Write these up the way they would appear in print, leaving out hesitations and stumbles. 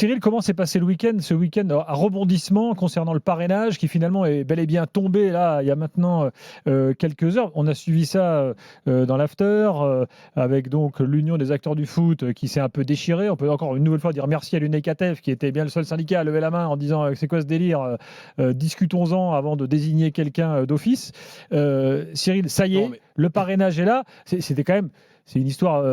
Cyril, comment s'est passé le week-end, ce week-end à rebondissement concernant le parrainage qui finalement est bel et bien tombé là il y a maintenant quelques heures. On a suivi ça dans l'after avec donc l'Union des acteurs du foot qui s'est un peu déchirée. On peut encore une nouvelle fois dire merci à l'UNECATEF qui était bien le seul syndicat à lever la main en disant c'est quoi ce délire, discutons-en avant de désigner quelqu'un d'office. Cyril, ça y est, le parrainage est là. C'était quand même... C'est une histoire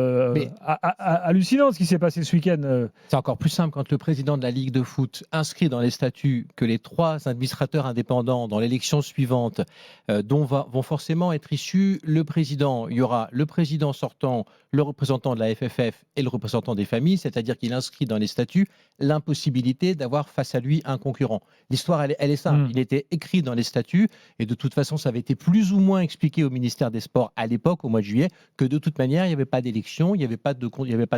hallucinante ce qui s'est passé ce week-end. C'est encore plus simple quand le président de la Ligue de foot inscrit dans les statuts que les 3 administrateurs indépendants dans l'élection suivante dont vont forcément être issus le président. Il y aura le président sortant, le représentant de la FFF et le représentant des familles, c'est-à-dire qu'il inscrit dans les statuts l'impossibilité d'avoir face à lui un concurrent. L'histoire, elle est simple. Il était écrit dans les statuts et de toute façon, ça avait été plus ou moins expliqué au ministère des Sports à l'époque, au mois de juillet, que de toute manière, il n'y avait pas d'élection, il n'y avait pas de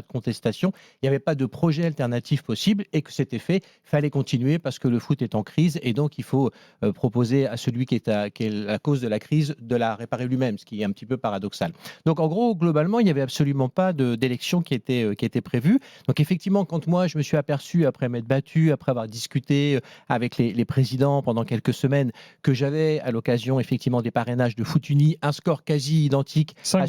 contestation, il n'y avait pas de projet alternatif possible et que c'était fait, il fallait continuer parce que le foot est en crise et donc il faut proposer à celui qui est la cause de la crise de la réparer lui-même, ce qui est un petit peu paradoxal. Donc en gros, globalement, il n'y avait absolument pas d'élection qui était prévue. Donc effectivement, quand moi je me suis aperçu, après m'être battu, après avoir discuté avec les présidents pendant quelques semaines, que j'avais à l'occasion effectivement des parrainages de Foot Uni un score quasi identique à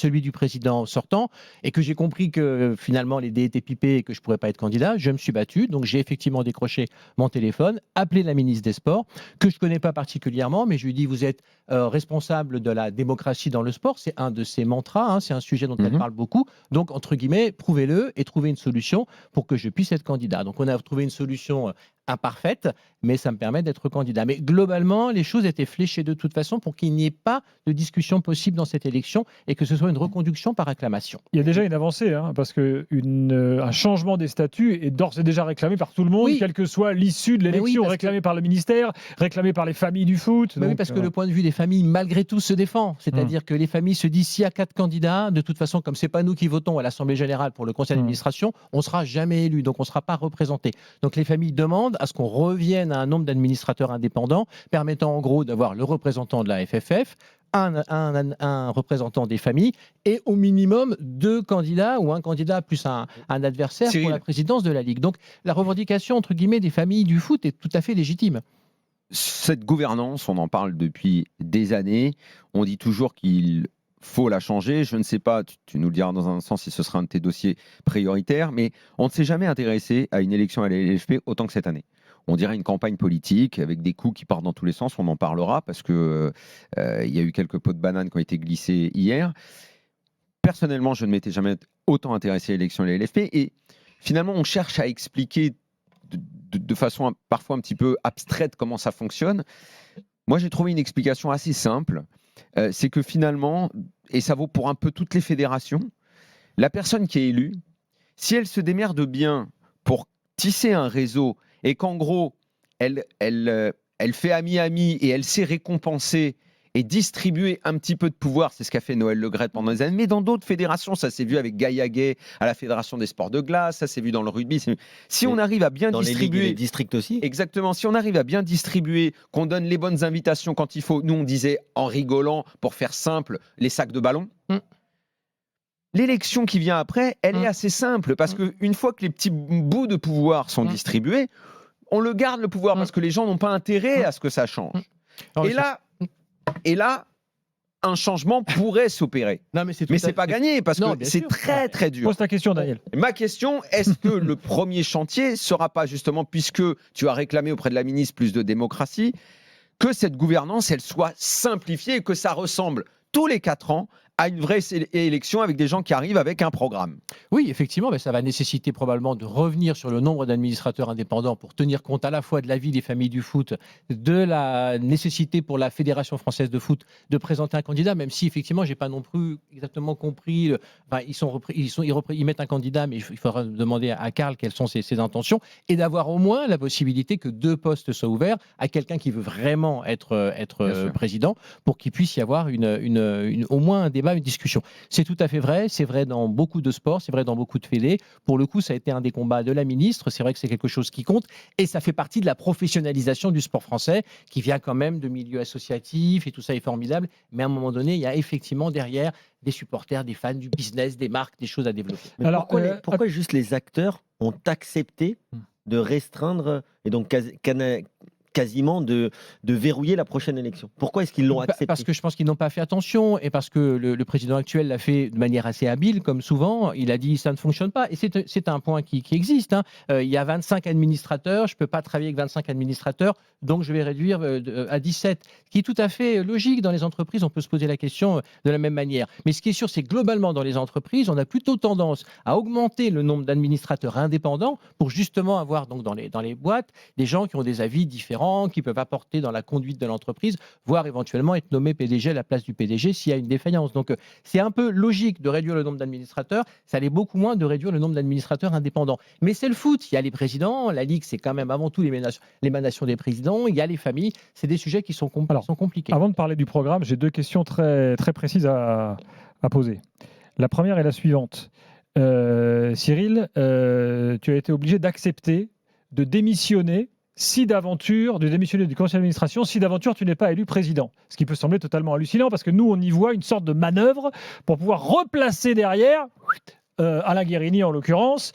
celui du président sortant, et que j'ai compris que finalement les dés étaient pipés et que je ne pourrais pas être candidat, je me suis battu. Donc j'ai effectivement décroché mon téléphone, appelé la ministre des Sports, que je ne connais pas particulièrement, mais je lui ai dit vous êtes responsable de la démocratie dans le sport, c'est un de ses mantras, c'est un sujet dont elle parle beaucoup, donc entre guillemets, prouvez-le et trouvez une solution pour que je puisse être candidat. Donc on a trouvé une solution imparfaite, mais ça me permet d'être candidat. Mais globalement, les choses étaient fléchées de toute façon pour qu'il n'y ait pas de discussion possible dans cette élection et que ce soit une reconduction par acclamation. Il y a déjà une avancée, parce qu'un changement des statuts est d'ores et déjà réclamé par tout le monde, quelle que soit l'issue de l'élection, réclamé par le ministère, réclamé par les familles du foot. Donc, oui, parce que le point de vue des familles, malgré tout, se défend. C'est-à-dire que les familles se disent, s'il y a 4 candidats, de toute façon, comme ce n'est pas nous qui votons à l'Assemblée générale pour le conseil d'administration, on ne sera jamais élu, donc on ne sera pas représenté. Donc les familles demandent à ce qu'on revienne à un nombre d'administrateurs indépendants, permettant en gros d'avoir le représentant de la FFF, un représentant des familles et au minimum 2 candidats ou un candidat plus un adversaire pour la présidence de la Ligue. Donc la revendication entre guillemets des familles du foot est tout à fait légitime. Cette gouvernance, on en parle depuis des années. On dit toujours qu'il faut la changer. Je ne sais pas, tu nous le diras dans un sens si ce sera un de tes dossiers prioritaires, mais on ne s'est jamais intéressé à une élection à la LFP autant que cette année. On dirait une campagne politique avec des coups qui partent dans tous les sens. On en parlera parce que y a eu quelques pots de banane qui ont été glissés hier. Personnellement, je ne m'étais jamais autant intéressé à l'élection à la LFP. Et finalement, on cherche à expliquer de façon parfois un petit peu abstraite comment ça fonctionne. Moi, j'ai trouvé une explication assez simple. C'est que finalement, et ça vaut pour un peu toutes les fédérations, la personne qui est élue, si elle se démerde bien pour tisser un réseau et qu'en gros, elle fait ami-ami et elle sait récompenser et distribuer un petit peu de pouvoir, c'est ce qu'a fait Noël Le Graët pendant des années, mais dans d'autres fédérations, ça s'est vu avec Gaïa Gay à la Fédération des sports de glace, ça s'est vu dans le rugby. Si on arrive à bien distribuer... Dans les districts aussi. Exactement, si on arrive à bien distribuer, qu'on donne les bonnes invitations quand il faut, nous on disait en rigolant, pour faire simple, les sacs de ballon. L'élection qui vient après, elle est assez simple, parce qu'une fois que les petits bouts de pouvoir sont distribués, on le garde le pouvoir, parce que les gens n'ont pas intérêt à ce que ça change. Et là, un changement pourrait s'opérer. Mais c'est pas gagné, parce que c'est très très dur. Pose ta question, Daniel. Ma question, est-ce que le premier chantier sera pas justement, puisque tu as réclamé auprès de la ministre plus de démocratie, que cette gouvernance, elle soit simplifiée et que ça ressemble tous les 4 ans à une vraie élection avec des gens qui arrivent avec un programme. Oui, effectivement, mais ça va nécessiter probablement de revenir sur le nombre d'administrateurs indépendants pour tenir compte à la fois de l'avis des familles du foot, de la nécessité pour la Fédération française de foot de présenter un candidat, même si effectivement, j'ai pas non plus exactement compris. Ils mettent un candidat, mais il faudra demander à Karl quelles sont ses intentions et d'avoir au moins la possibilité que 2 postes soient ouverts à quelqu'un qui veut vraiment être président, pour qu'il puisse y avoir au moins un débat débat, une discussion. C'est tout à fait vrai, c'est vrai dans beaucoup de sports, c'est vrai dans beaucoup de fédés. Pour le coup, ça a été un des combats de la ministre, c'est vrai que c'est quelque chose qui compte, et ça fait partie de la professionnalisation du sport français, qui vient quand même de milieux associatifs, et tout ça est formidable, mais à un moment donné, il y a effectivement derrière des supporters, des fans, du business, des marques, des choses à développer. Mais Alors, pourquoi juste les acteurs ont accepté de restreindre et donc quasiment de verrouiller la prochaine élection? Pourquoi est-ce qu'ils l'ont accepté? Parce que je pense qu'ils n'ont pas fait attention et parce que le président actuel l'a fait de manière assez habile, comme souvent. Il a dit ça ne fonctionne pas. Et c'est un point qui existe. Hein. Il y a 25 administrateurs. Je ne peux pas travailler avec 25 administrateurs, donc je vais réduire à 17. Ce qui est tout à fait logique dans les entreprises. On peut se poser la question de la même manière. Mais ce qui est sûr, c'est que globalement, dans les entreprises, on a plutôt tendance à augmenter le nombre d'administrateurs indépendants pour justement avoir donc dans les boîtes des gens qui ont des avis différents, qui peuvent apporter dans la conduite de l'entreprise, voire éventuellement être nommé PDG à la place du PDG s'il y a une défaillance. Donc c'est un peu logique de réduire le nombre d'administrateurs, ça l'est beaucoup moins de réduire le nombre d'administrateurs indépendants. Mais c'est le foot, il y a les présidents, la Ligue c'est quand même avant tout l'émanation des présidents, il y a les familles, c'est des sujets qui sont compliqués. Avant de parler du programme, j'ai 2 questions très, très précises à poser. La première est la suivante. Cyril, tu as été obligé d'accepter de démissionner de démissionner du conseil d'administration si d'aventure tu n'es pas élu président. Ce qui peut sembler totalement hallucinant parce que nous, on y voit une sorte de manœuvre pour pouvoir replacer derrière Alain Guérini, en l'occurrence,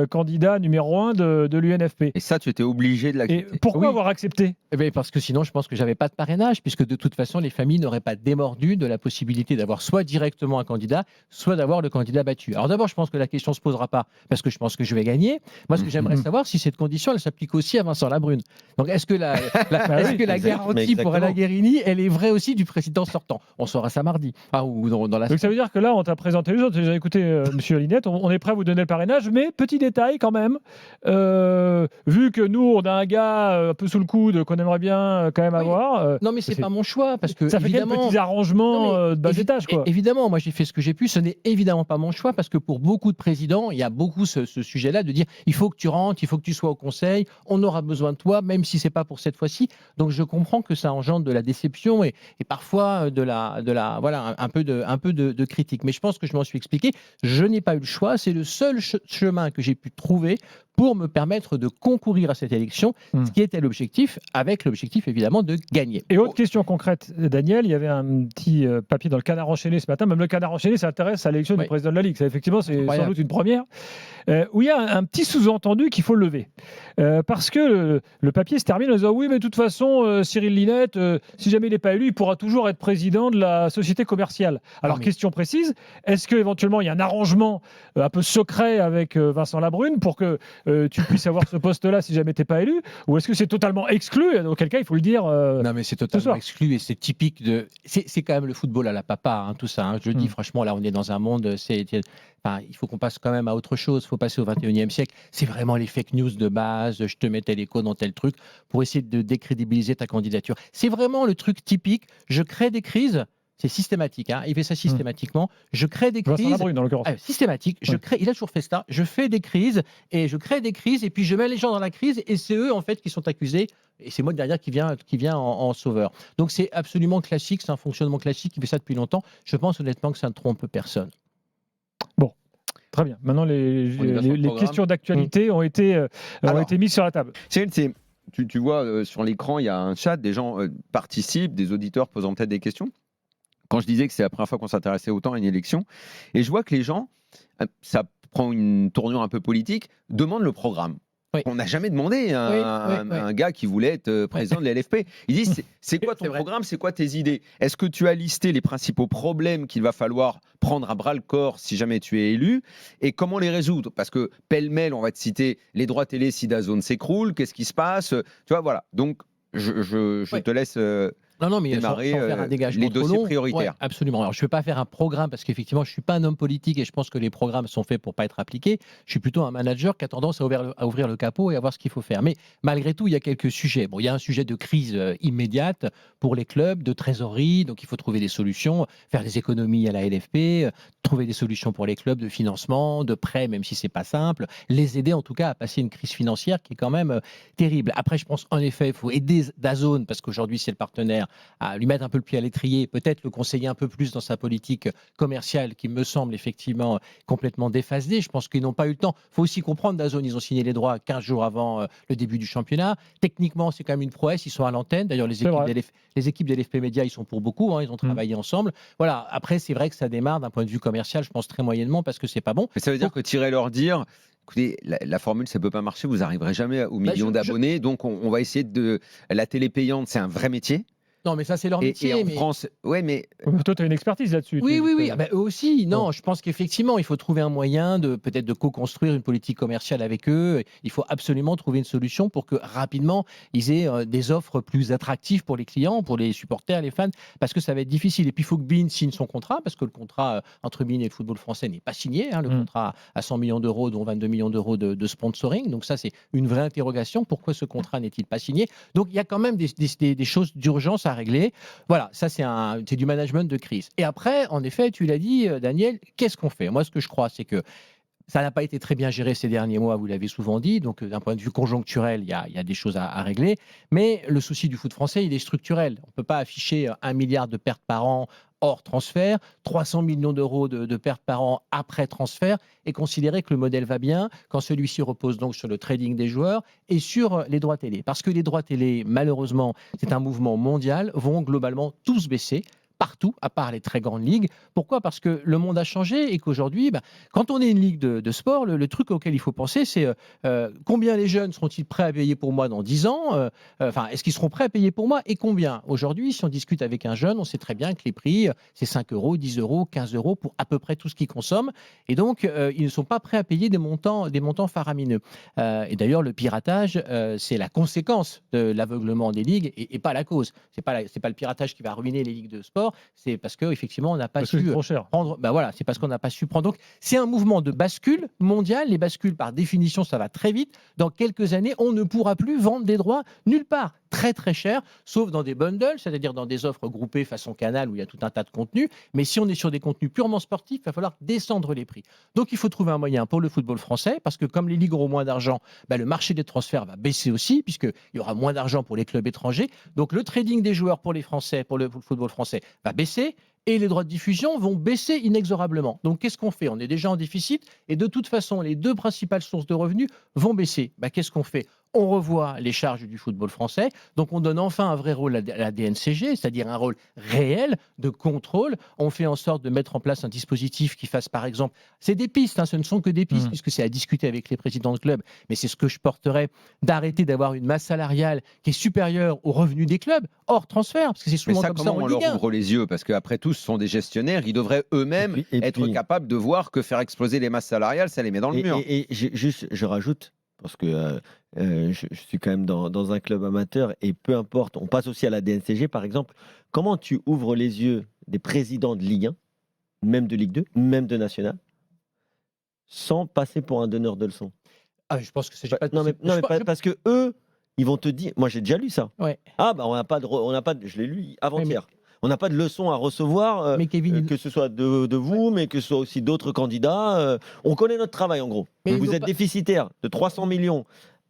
candidat numéro 1 de l'UNFP. Et ça, tu étais obligé de l'accepter. Et pourquoi Oui. avoir accepté ? Parce que sinon, je pense que j'avais pas de parrainage, puisque de toute façon, les familles n'auraient pas démordu de la possibilité d'avoir soit directement un candidat, soit d'avoir le candidat battu. Alors d'abord, je pense que la question se posera pas, parce que je pense que je vais gagner. Moi, ce que j'aimerais savoir, si cette condition, elle s'applique aussi à Vincent Labrune. Donc, est-ce que la garantie pour Alain Guérini, elle est vraie aussi du président sortant? On saura ça mardi. Ou dans la Donc ça veut dire que là, on t'a présenté les autres. J'ai écouté Monsieur Linette, on est prêt à vous donner le parrainage, mais petit détail quand même, vu que nous, on a un gars un peu sous le coude qu'on aimerait bien quand même avoir. Non, mais c'est pas mon choix, parce que ça fait quelques petits arrangements de bas étage, quoi. Évidemment, moi j'ai fait ce que j'ai pu. Ce n'est évidemment pas mon choix, parce que pour beaucoup de présidents, il y a beaucoup ce sujet-là de dire il faut que tu rentres, il faut que tu sois au conseil, on aura besoin de toi, même si c'est pas pour cette fois-ci. Donc je comprends que ça engendre de la déception et parfois voilà un peu de critique. Mais je pense que je m'en suis expliqué. Je n'ai pas eu le choix. C'est le seul chemin que j'ai pu trouver pour me permettre de concourir à cette élection, ce qui était l'objectif, avec l'objectif évidemment de gagner. Et autre question concrète, Daniel, il y avait un petit papier dans le Canard enchaîné ce matin, même le Canard enchaîné s'intéresse à l'élection du président de la Ligue. Ça, effectivement, c'est sans doute une première, où il y a un petit sous-entendu qu'il faut lever. Parce que le papier se termine en disant oui, mais de toute façon, Cyril Linette, si jamais il n'est pas élu, il pourra toujours être président de la société commerciale. Alors, question précise, est-ce qu'éventuellement il y a un arrangement un peu secret avec Vincent Labrune pour que tu puisses avoir ce poste-là si jamais tu n'es pas élu, ou est-ce que c'est totalement exclu? Et dans quel cas, il faut le dire. Non, mais c'est totalement exclu et c'est typique de. C'est quand même le football à la papa, hein, tout ça. Hein. Je dis franchement, là, on est dans un monde. Il faut qu'on passe quand même à autre chose. Il faut passer au 21e siècle. C'est vraiment les fake news de base. Je te mets tel écho dans tel truc pour essayer de décrédibiliser ta candidature. C'est vraiment le truc typique. Je crée des crises. C'est systématique, hein. Il fait ça systématiquement. Je crée des crises. Labrune, en l'occurrence. Systématique. Il a toujours fait ça. Je fais des crises et je crée des crises et puis je mets les gens dans la crise et c'est eux en fait qui sont accusés et c'est moi derrière qui vient en sauveur. Donc c'est absolument classique, c'est un fonctionnement classique. Il fait ça depuis longtemps. Je pense honnêtement que ça ne trompe personne. Bon. Très bien. Maintenant, les questions d'actualité ont été mises sur la table. Tu vois, sur l'écran, il y a un chat, des gens participent, des auditeurs posant peut-être des questions. Quand je disais que c'est la première fois qu'on s'intéressait autant à une élection, et je vois que les gens, ça prend une tournure un peu politique, demandent le programme. Oui. On n'a jamais demandé à un gars qui voulait être président de la LFP. Ils disent, c'est quoi ton programme, c'est quoi tes idées? Est-ce que tu as listé les principaux problèmes qu'il va falloir prendre à bras-le-corps si jamais tu es élu? Et comment les résoudre? Parce que pêle-mêle, on va te citer les droits télé si DAZN s'écroule, qu'est-ce qui se passe? Tu vois, voilà. Donc, je te laisse... Non, mais démarrer sans faire un dégagement les dossiers prioritaires. Ouais, absolument. Alors, je ne vais pas faire un programme parce qu'effectivement, je ne suis pas un homme politique et je pense que les programmes sont faits pour ne pas être appliqués. Je suis plutôt un manager qui a tendance à ouvrir le capot et à voir ce qu'il faut faire. Mais malgré tout, il y a quelques sujets. Bon, il y a un sujet de crise immédiate pour les clubs, de trésorerie. Donc, il faut trouver des solutions, faire des économies à la LFP, trouver des solutions pour les clubs de financement, de prêts, même si ce n'est pas simple. Les aider en tout cas à passer une crise financière qui est quand même terrible. Après, je pense en effet, il faut aider DAZN parce qu'aujourd'hui, c'est le partenaire à lui mettre un peu le pied à l'étrier, peut-être le conseiller un peu plus dans sa politique commerciale qui me semble effectivement complètement déphasée. Je pense qu'ils n'ont pas eu le temps. Il faut aussi comprendre, DAZN, ils ont signé les droits 15 jours avant le début du championnat. Techniquement, c'est quand même une prouesse. Ils sont à l'antenne. D'ailleurs, les équipes d'LFP Média, ils sont pour beaucoup. Ils ont travaillé ensemble. Voilà. Après, c'est vrai que ça démarre d'un point de vue commercial, je pense très moyennement parce que c'est pas bon. Mais ça veut dire que tirer leur dire, écoutez, la formule, ça ne peut pas marcher, vous n'arriverez jamais aux millions d'abonnés, donc on va essayer de... La télé payante, c'est un vrai métier. Non, mais ça, c'est leur Et métier. en France, ouais, mais Toi, tu as une expertise là-dessus. Oui. Eux aussi. Non, je pense qu'effectivement, il faut trouver un moyen peut-être de co-construire une politique commerciale avec eux. Il faut absolument trouver une solution pour que rapidement, ils aient des offres plus attractives pour les clients, pour les supporters, les fans, parce que ça va être difficile. Et puis, il faut que beIN signe son contrat, parce que le contrat entre beIN et le football français n'est pas signé. Le contrat à 100 millions d'euros, dont 22 millions d'euros de sponsoring. Donc ça, c'est une vraie interrogation. Pourquoi ce contrat n'est-il pas signé? Donc, il y a quand même des choses d'urgence à régler. Voilà, ça c'est du management de crise. Et après, en effet, tu l'as dit, Daniel, qu'est-ce qu'on fait? Moi, ce que je crois, c'est que ça n'a pas été très bien géré ces derniers mois, vous l'avez souvent dit. Donc, d'un point de vue conjoncturel, il y a des choses à régler. Mais le souci du foot français, il est structurel. On ne peut pas afficher 1 milliard de pertes par an hors transfert, 300 millions d'euros de pertes par an après transfert, et considérer que le modèle va bien quand celui-ci repose donc sur le trading des joueurs et sur les droits télé. Parce que les droits télé, malheureusement, c'est un mouvement mondial, vont globalement tous baisser. Partout, à part les très grandes ligues. Pourquoi? Parce que le monde a changé et qu'aujourd'hui, quand on est une ligue de sport, le truc auquel il faut penser, c'est combien les jeunes seront-ils prêts à payer pour moi dans 10 ans? Est-ce qu'ils seront prêts à payer pour moi et combien? Aujourd'hui, si on discute avec un jeune, on sait très bien que les prix, c'est 5 euros, 10 euros, 15 euros pour à peu près tout ce qu'ils consomment. Et donc, ils ne sont pas prêts à payer des montants faramineux. Et d'ailleurs, le piratage, c'est la conséquence de l'aveuglement des ligues et pas la cause. C'est pas le piratage qui va ruiner les ligues de sport. C'est parce qu'effectivement, on n'a pas su prendre. C'est parce qu'on n'a pas su prendre. Donc, c'est un mouvement de bascule mondial. Les bascules, par définition, ça va très vite. Dans quelques années, on ne pourra plus vendre des droits nulle part. Très très cher, sauf dans des bundles, c'est-à-dire dans des offres groupées façon Canal où il y a tout un tas de contenus. Mais si on est sur des contenus purement sportifs, il va falloir descendre les prix. Donc il faut trouver un moyen pour le football français, parce que comme les ligues auront moins d'argent, le marché des transferts va baisser aussi, puisqu'il y aura moins d'argent pour les clubs étrangers. Donc le trading des joueurs pour les Français, pour le football français, va baisser. Et les droits de diffusion vont baisser inexorablement. Donc, qu'est-ce qu'on fait? On est déjà en déficit et de toute façon, les deux principales sources de revenus vont baisser. Qu'est-ce qu'on fait? On revoit les charges du football français. Donc, on donne enfin un vrai rôle à la DNCG, c'est-à-dire un rôle réel de contrôle. On fait en sorte de mettre en place un dispositif qui fasse, par exemple, c'est des pistes, ce ne sont que des pistes, puisque c'est à discuter avec les présidents de clubs, mais c'est ce que je porterais, d'arrêter d'avoir une masse salariale qui est supérieure aux revenus des clubs, hors transfert, parce que c'est souvent comme ça en Ligue 1. On leur ouvre les yeux, parce qu'après tout, ce sont des gestionnaires, ils devraient eux-mêmes être capables de voir que faire exploser les masses salariales, ça les met dans le mur. Et je rajoute, parce que je suis quand même dans un club amateur, et peu importe, on passe aussi à la DNCG par exemple, comment tu ouvres les yeux des présidents de Ligue 1, même de Ligue 2, même de National, sans passer pour un donneur de leçons? Je pense que c'est parce que eux, ils vont te dire, moi j'ai déjà lu ça. Ouais. On n'a pas de, je l'ai lu avant-hier. On n'a pas de leçons à recevoir, que ce soit de vous, mais que ce soit aussi d'autres candidats. On connaît notre travail en gros. Mais vous êtes déficitaire de 300 millions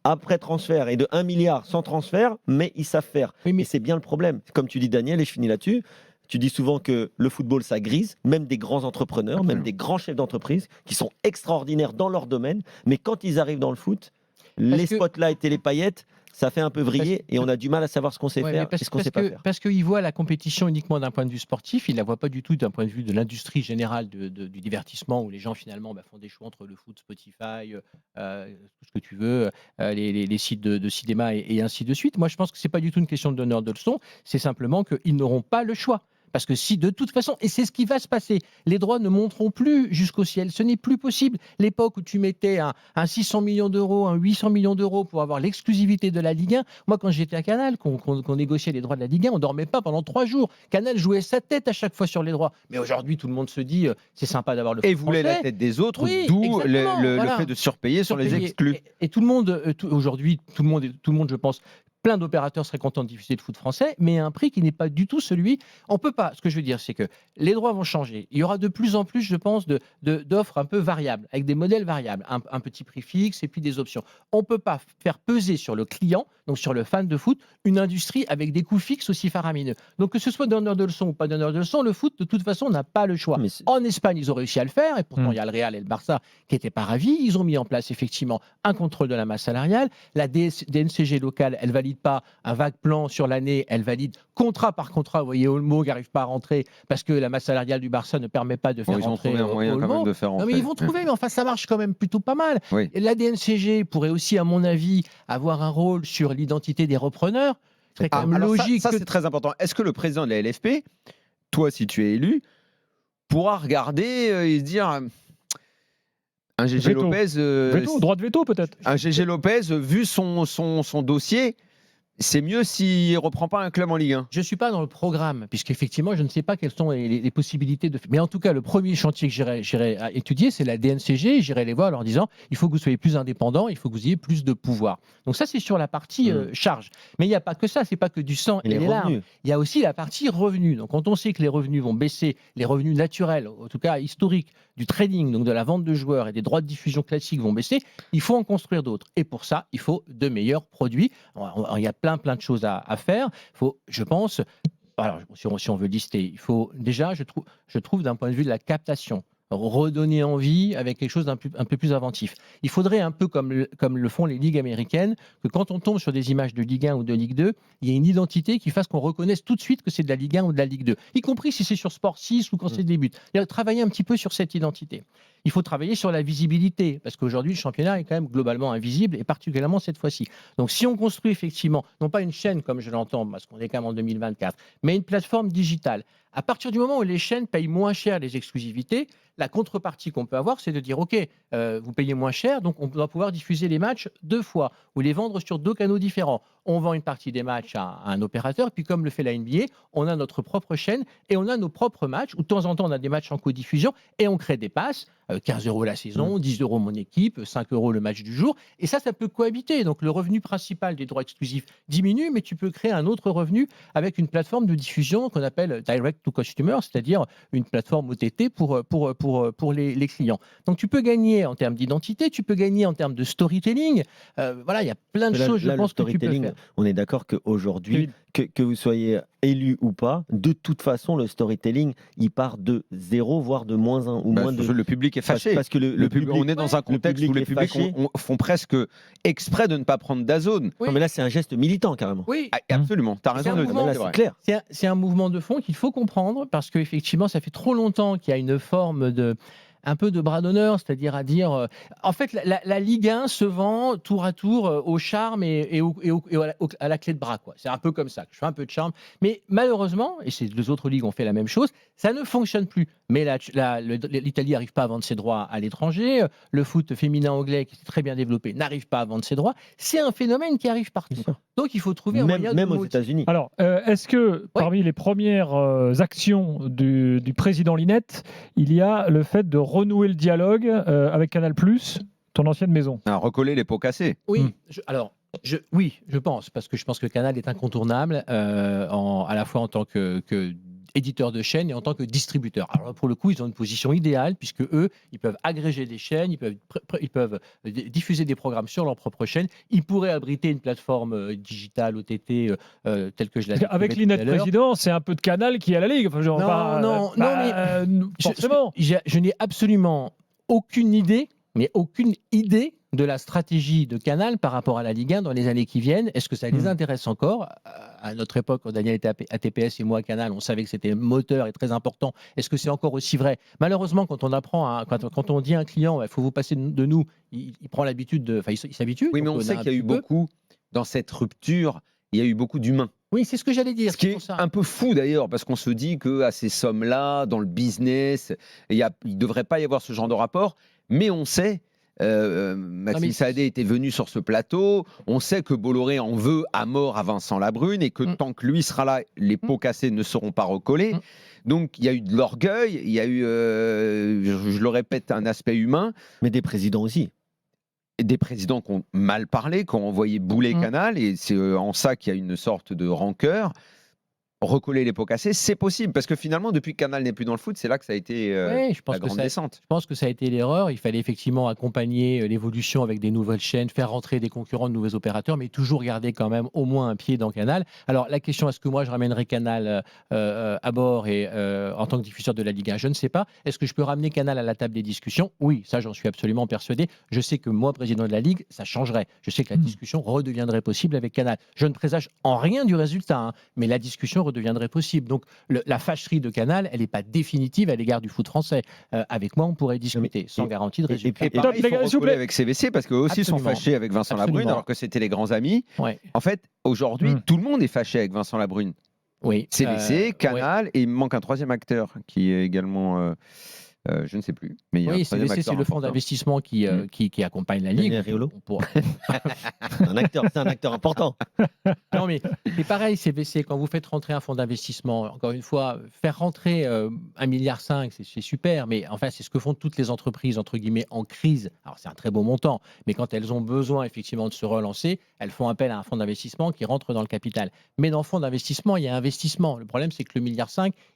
après transfert et de 1 milliard sans transfert, mais ils savent faire. Mais c'est bien le problème. Comme tu dis, Daniel, et je finis là-dessus, tu dis souvent que le football, ça grise, même des grands entrepreneurs, même des grands chefs d'entreprise qui sont extraordinaires dans leur domaine, mais quand ils arrivent dans le foot, les spotlights et les paillettes, ça fait un peu vriller et on a du mal à savoir ce qu'on sait faire et ce qu'on ne sait pas faire. Parce qu'il voit la compétition uniquement d'un point de vue sportif, il ne la voit pas du tout d'un point de vue de l'industrie générale du divertissement où les gens finalement font des choix entre le foot, Spotify, tout ce que tu veux, les sites de cinéma et ainsi de suite. Moi, je pense que ce n'est pas du tout une question de donneur de leçons, c'est simplement qu'ils n'auront pas le choix. Parce que si de toute façon, et c'est ce qui va se passer, les droits ne monteront plus jusqu'au ciel, ce n'est plus possible. L'époque où tu mettais un 600 millions d'euros, un 800 millions d'euros pour avoir l'exclusivité de la Ligue 1, moi quand j'étais à Canal, qu'on négociait les droits de la Ligue 1, on ne dormait pas pendant 3 jours. Canal jouait sa tête à chaque fois sur les droits. Mais aujourd'hui, tout le monde se dit, c'est sympa d'avoir le foot français. Et voulait la tête des autres, d'où le fait de surpayer sur les exclus. Et tout le monde, aujourd'hui, tout le monde, je pense, plein d'opérateurs seraient contents de diffuser le foot français, mais à un prix qui n'est pas du tout celui. On peut pas. Ce que je veux dire, c'est que les droits vont changer. Il y aura de plus en plus, je pense, d'offres un peu variables, avec des modèles variables, un petit prix fixe et puis des options. On peut pas faire peser sur le client, donc sur le fan de foot, une industrie avec des coûts fixes aussi faramineux. Donc que ce soit donneur de leçons ou pas donneur de leçons, le foot, de toute façon, n'a pas le choix. En Espagne, ils ont réussi à le faire, et pourtant, il y a le Real et le Barça qui n'étaient pas ravis. Ils ont mis en place effectivement un contrôle de la masse salariale. La DNCG locale, elle valide pas un vague plan sur l'année, elle valide contrat par contrat. Vous voyez, Olmo qui n'arrive pas à rentrer parce que la masse salariale du Barça ne permet pas de faire rentrer Ils ont trouvé un moyen Olmo. quand même de faire rentrer. Non, mais ils vont trouver, mais enfin, ça marche quand même plutôt pas mal. Oui. Et la DNCG pourrait aussi, à mon avis, avoir un rôle sur l'identité des repreneurs. Ce serait quand même logique. Ça c'est très important. Est-ce que le président de la LFP, toi, si tu es élu, pourra regarder et se dire... Un GG Veto. Lopez, Droit de veto peut-être. un GG Lopez, vu son dossier, c'est mieux s'il ne reprend pas un club en Ligue 1. Je ne suis pas dans le programme, puisqu'effectivement, je ne sais pas quelles sont les possibilités de. Mais en tout cas, le premier chantier que j'irai étudier, c'est la DNCG. J'irai les voir en leur disant il faut que vous soyez plus indépendant, il faut que vous ayez plus de pouvoir. Donc, ça, c'est sur la partie charge. Mais il n'y a pas que ça, ce n'est pas que du sang et des larmes. Il y a aussi la partie revenus. Donc, quand on sait que les revenus vont baisser, les revenus naturels, en tout cas historiques, du trading, donc de la vente de joueurs et des droits de diffusion classiques vont baisser, il faut en construire d'autres. Et pour ça, il faut de meilleurs produits. Il y a plein de choses à faire. Il faut, je pense, alors, si on veut lister, il faut déjà, je trouve d'un point de vue de la captation, redonner envie avec quelque chose un peu plus inventif. Il faudrait un peu comme le font les ligues américaines, que quand on tombe sur des images de Ligue 1 ou de Ligue 2, il y ait une identité qui fasse qu'on reconnaisse tout de suite que c'est de la Ligue 1 ou de la Ligue 2, y compris si c'est sur Sport 6 ou quand c'est des buts. Il faut travailler un petit peu sur cette identité. Il faut travailler sur la visibilité, parce qu'aujourd'hui, le championnat est quand même globalement invisible, et particulièrement cette fois-ci. Donc si on construit effectivement, non pas une chaîne comme je l'entends, parce qu'on est quand même en 2024, mais une plateforme digitale, à partir du moment où les chaînes payent moins cher les exclusivités, la contrepartie qu'on peut avoir, c'est de dire, OK, vous payez moins cher, donc on doit pouvoir diffuser les matchs 2 fois, ou les vendre sur 2 canaux différents. On vend une partie des matchs à un opérateur, puis comme le fait la NBA, on a notre propre chaîne, et on a nos propres matchs, où de temps en temps, on a des matchs en codiffusion, et on crée des passes, 15 € la saison, 10 € mon équipe, 5 € le match du jour, et ça peut cohabiter. Donc le revenu principal des droits exclusifs diminue, mais tu peux créer un autre revenu avec une plateforme de diffusion qu'on appelle Direct to Customer, c'est-à-dire une plateforme OTT pour les clients. Donc tu peux gagner en termes d'identité, tu peux gagner en termes de storytelling. Voilà, il y a plein de choses, je pense, que tu peux faire. On est d'accord qu'aujourd'hui, que vous soyez élu ou pas, de toute façon, le storytelling, il part de 0, voire de -1 ou moins de... Le public est fâché. Parce que le public, on est dans un contexte où les publics font presque exprès de ne pas prendre DAZN. Oui. Non, mais là, c'est un geste militant, carrément. Oui, absolument. Tu as raison de le dire. C'est clair. C'est un mouvement de fond qu'il faut comprendre, parce qu'effectivement, ça fait trop longtemps qu'il y a une forme un peu de bras d'honneur, c'est-à-dire à dire... en fait, la Ligue 1 se vend tour à tour au charme et à la clé de bras, quoi. C'est un peu comme ça. Je fais un peu de charme. Mais malheureusement, et les autres ligues ont fait la même chose, ça ne fonctionne plus. Mais l'Italie n'arrive pas à vendre ses droits à l'étranger. Le foot féminin anglais, qui est très bien développé, n'arrive pas à vendre ses droits. C'est un phénomène qui arrive partout. Donc, il faut trouver un moyen même aux États-Unis. Alors, est-ce que parmi les premières actions du président Linette, il y a le fait de renouer le dialogue avec Canal+, ton ancienne maison? Recoller les pots cassés. Oui, oui, je pense, parce que je pense que Canal est incontournable, à la fois en tant que éditeur de chaînes et en tant que distributeur. Alors pour le coup, ils ont une position idéale, puisque eux, ils peuvent agréger des chaînes, ils peuvent diffuser des programmes sur leur propre chaîne, ils pourraient abriter une plateforme digitale OTT telle que je l'ai dit. Avec Linette président, c'est un peu de Canal qui est à la Ligue. Enfin, non, mais forcément. Je n'ai absolument aucune idée de la stratégie de Canal par rapport à la Ligue 1 dans les années qui viennent. Est-ce que ça les intéresse encore? À notre époque, quand Daniel était à TPS et moi à Canal, on savait que c'était moteur et très important. Est-ce que c'est encore aussi vrai? Malheureusement, quand on dit à un client, il faut vous passer de nous, il prend l'habitude, il s'habitue. Oui, mais on sait qu'il y a eu beaucoup, dans cette rupture, il y a eu beaucoup d'humains. Oui, c'est ce que j'allais dire. Ce qui est un peu fou d'ailleurs, parce qu'on se dit qu'à ces sommes-là, dans le business, il ne devrait pas y avoir ce genre de rapport, mais on sait... Maxime Saadé était venu sur ce plateau. On sait que Bolloré en veut à mort à Vincent Labrune et que tant que lui sera là, les pots cassés ne seront pas recollés. Donc il y a eu de l'orgueil, il y a eu, je le répète, un aspect humain. Mais des présidents aussi. des présidents qui ont mal parlé, qui ont envoyé bouler Canal, et c'est en ça qu'il y a une sorte de rancœur. Recoller les pots cassés, c'est possible, parce que finalement, depuis que Canal n'est plus dans le foot, c'est là que ça a été la grande descente. Je pense que ça a été l'erreur. Il fallait effectivement accompagner l'évolution avec des nouvelles chaînes, faire rentrer des concurrents, de nouveaux opérateurs, mais toujours garder quand même au moins un pied dans Canal. Alors la question, est-ce que moi je ramènerai Canal à bord et en tant que diffuseur de la Ligue 1, je ne sais pas. Est-ce que je peux ramener Canal à la table des discussions? Oui, ça j'en suis absolument persuadé. Je sais que moi, président de la Ligue, ça changerait. Je sais que la discussion redeviendrait possible avec Canal. Je ne présage en rien du résultat, hein, mais la discussion redeviendrait possible. Donc la fâcherie de Canal, elle n'est pas définitive à l'égard du foot français. Avec moi, on pourrait discuter sans garantie de résultat. Et pareil, il faut recoller avec CVC, parce qu'eux aussi sont fâchés avec Vincent Labrune, alors que c'était les grands amis. Ouais. En fait, aujourd'hui, tout le monde est fâché avec Vincent Labrune. Oui. CVC, Canal, et il me manque un troisième acteur qui est également... je ne sais plus. Mais il y a un CVC, c'est le fonds d'investissement qui accompagne la Ligue. C'est un acteur important. Non, mais c'est pareil, CVC, quand vous faites rentrer un fonds d'investissement, encore une fois, faire rentrer 1,5 milliard, c'est super, mais enfin, c'est ce que font toutes les entreprises, entre guillemets, en crise. Alors, c'est un très beau montant, mais quand elles ont besoin, effectivement, de se relancer, elles font appel à un fonds d'investissement qui rentre dans le capital. Mais dans le fonds d'investissement, il y a investissement. Le problème, c'est que le 1,5 milliard,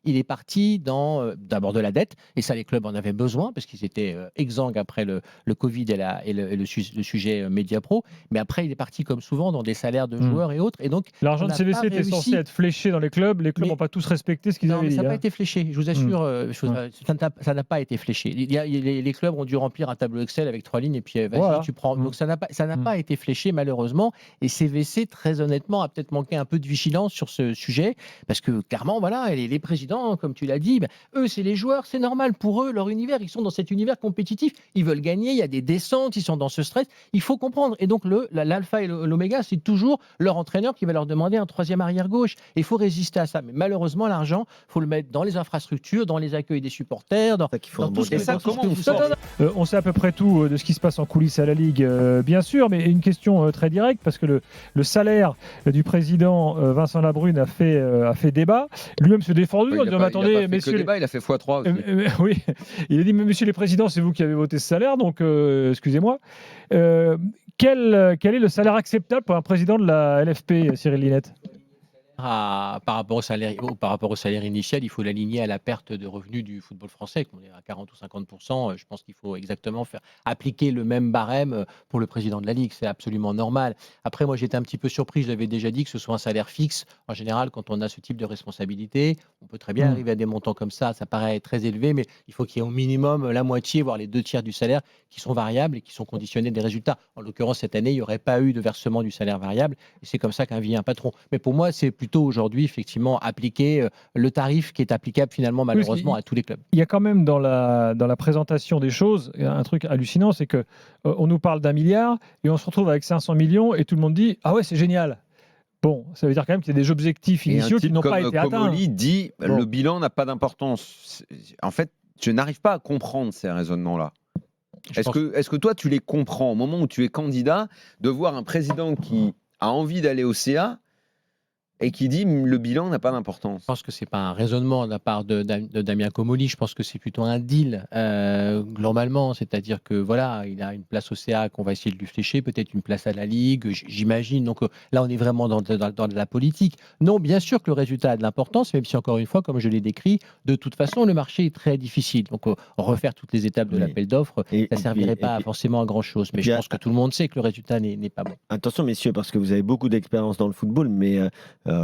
il est parti dans, d'abord de la dette, et ça, les clubs en avaient besoin, parce qu'ils étaient exsangues après le Covid et le sujet Mediapro, mais après, il est parti, comme souvent, dans des salaires de joueurs et autres. Et donc, l'argent de CVC était censé être fléché dans les clubs n'ont pas tous respecté ce qu'ils avaient dit. Ça n'a pas été fléché, je vous assure, ça n'a pas été fléché. Les clubs ont dû remplir un tableau Excel avec 3 lignes et puis vas-y, tu prends. Donc ça n'a pas été fléché, malheureusement, et CVC, très honnêtement, a peut-être manqué un peu de vigilance sur ce sujet, parce que clairement, voilà, les présidents, comme tu l'as dit, eux, c'est les joueurs, c'est normal pour eux, leur univers, ils sont dans cet univers compétitif, ils veulent gagner, il y a des descentes, ils sont dans ce stress, il faut comprendre. Et donc l'alpha et l'oméga, c'est toujours leur entraîneur qui va leur demander un troisième arrière gauche. Et il faut résister à ça. Mais malheureusement, l'argent, il faut le mettre dans les infrastructures, dans les accueils des supporters, dans tout ce que ça. On sait à peu près tout de ce qui se passe en coulisses à la Ligue, bien sûr, mais une question très directe, parce que le salaire du président Vincent Labrune a fait débat. Lui-même se défendu en disant attendez, messieurs. Il a fait x3 aussi. Oui, il a dit mais messieurs les présidents, c'est vous qui avez voté ce salaire, donc excusez-moi. Quel est le salaire acceptable pour un président de la LFP, Cyril Linette? Par rapport au salaire initial, il faut l'aligner à la perte de revenus du football français, qu'on est à 40 ou 50%. Je pense qu'il faut exactement appliquer le même barème pour le président de la Ligue. C'est absolument normal. Après, moi, j'étais un petit peu surpris. Je l'avais déjà dit que ce soit un salaire fixe. En général, quand on a ce type de responsabilité, on peut très bien arriver à des montants comme ça. Ça paraît très élevé, mais il faut qu'il y ait au minimum la moitié, voire les 2/3 du salaire qui sont variables et qui sont conditionnés des résultats. En l'occurrence, cette année, il n'y aurait pas eu de versement du salaire variable. Et c'est comme ça qu'un vit un patron. Mais pour moi, c'est plutôt aujourd'hui, effectivement, appliquer le tarif qui est applicable finalement, malheureusement, à tous les clubs. Il y a quand même dans la présentation des choses un truc hallucinant, c'est que on nous parle d'1 milliard et on se retrouve avec 500 millions et tout le monde dit ah ouais, c'est génial. Bon, ça veut dire quand même qu'il y a des objectifs initiaux qui n'ont pas été atteints. Comolli dit le bilan n'a pas d'importance. En fait, je n'arrive pas à comprendre ces raisonnements-là. Est-ce que toi, tu les comprends au moment où tu es candidat, de voir un président qui a envie d'aller au CA et qui dit le bilan n'a pas d'importance? Je pense que ce n'est pas un raisonnement de la part de Damien Comolli. Je pense que c'est plutôt un deal, globalement. C'est-à-dire que voilà, il a une place au CA qu'on va essayer de lui flécher, peut-être une place à la Ligue, j'imagine. Donc là, on est vraiment dans de la politique. Non, bien sûr que le résultat a de l'importance, même si, encore une fois, comme je l'ai décrit, de toute façon, le marché est très difficile. Donc refaire toutes les étapes de l'appel d'offres, ça ne servirait pas forcément à grand-chose. Mais je pense que tout le monde sait que le résultat n'est pas bon. Attention, messieurs, parce que vous avez beaucoup d'expérience dans le football, mais